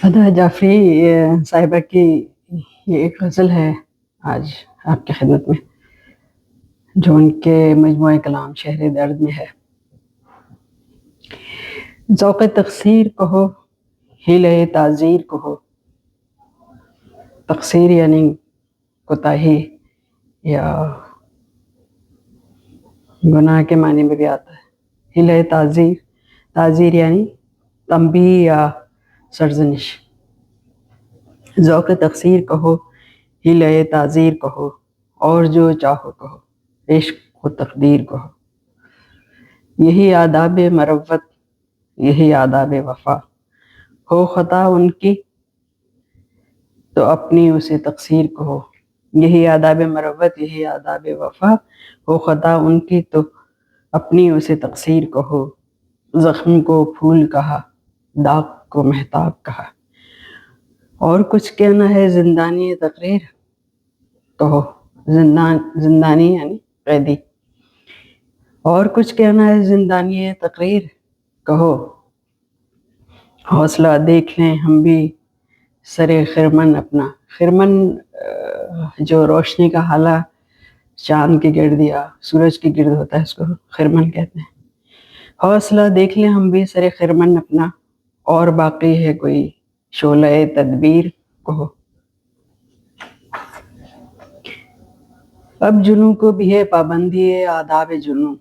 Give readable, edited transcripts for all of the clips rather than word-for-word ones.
ادا جعفری صاحبہ کی یہ ایک غزل ہے آج آپ کی خدمت میں، جو ان کے مجموعہ کلام شہر درد میں ہے۔ ذوق تقصیر کہو، حیلہ تعذیر کہو۔ تقصیر یعنی کوتاہی یا گناہ کے معنی میں بھی آتا ہے۔ حیلہ تعذیر، تعذیر یعنی تنبیہ یا سرزنش۔ ذوق تقصیر کہو، حیلہ تعذیر کہو، اور جو چاہو کہو، عشق و تقدیر کہو۔ یہی آداب مروت، یہی آداب وفا، ہو خطا ان کی تو اپنی اسے تقصیر کہو۔ یہی آداب مروت، یہی آداب وفا، ہو خطا ان کی تو اپنی اسے تقصیر کہو۔ زخم کو پھول کہا، داغ کو مہتاب کہا، اور کچھ کہنا ہے زندانی تقریر کہو۔ زندانی یعنی قیدی۔ اور کچھ کہنا ہے زندانی تقریر کہو۔ حوصلہ دیکھ لیں ہم بھی سر خرمن اپنا۔ خرمن جو روشنی کا حالہ چاند کے گرد یا سورج کے گرد ہوتا ہے، اس کو خرمن کہتے ہیں۔ حوصلہ دیکھ لیں ہم بھی سر خرمن اپنا، اور باقی ہے کوئی شعلہ تدبیر کہو۔ اب جنوں کو بھی ہے پابندی آداب جنوں،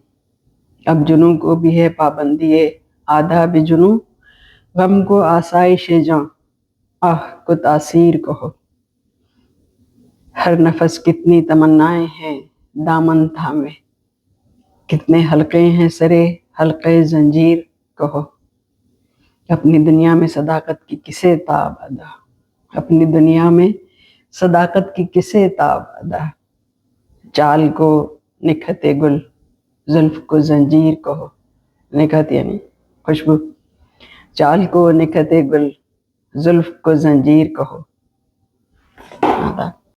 اب جنوں کو بھی ہے پابندی آداب جنوں۔ غم کو آسائش جاں، آہ کو تاثیر کہو۔ ہر نفس کتنی تمنائیں ہیں دامن تھامے، کتنے حلقے ہیں سرے حلقے زنجیر کہو۔ اپنی دنیا میں صداقت کی کسے تاب ادا، اپنی دنیا میں صداقت کی کسے تاب ادا۔ چال کو نکھت گل، زلف کو زنجیر کہو۔ نکھت یعنی خوشبو۔ چال کو نکھت گل، زلف کو زنجیر کہو۔